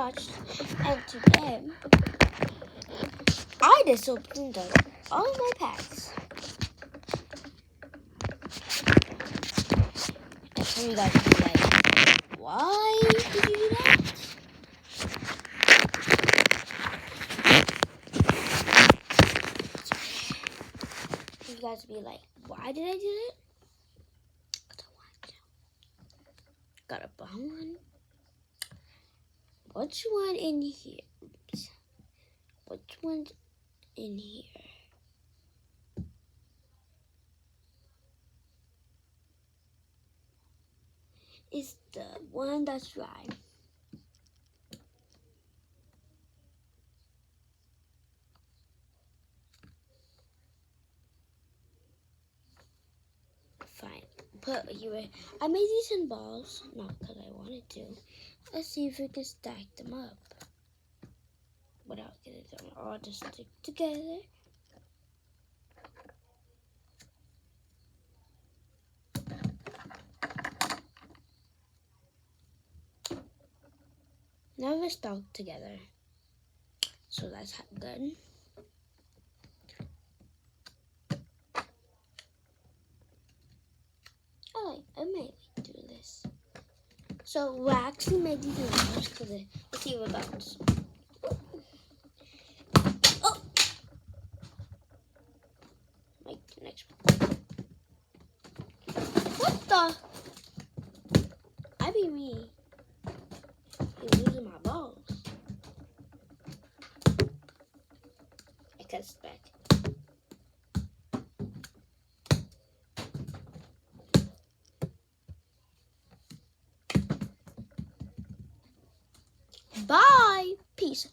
Josh, and today I just opened up all my packs. And some of you guys will be like, why did you do that? You guys will be like, why did I do it? Because I wanted to. Got a bone. Which one in here? Oops. Which one's in here? Is the one that's dry. Fine. Put here. I made these in balls, not because I wanted to. Let's see if we can stack them up without getting them all to stick together. Now they're stuck together, so that's good. I might do this. So we actually made these in balls because let's see what bounce. Oh, like the next one. What the? I be me. You're losing my balls. I cut it back. Bye. Peace.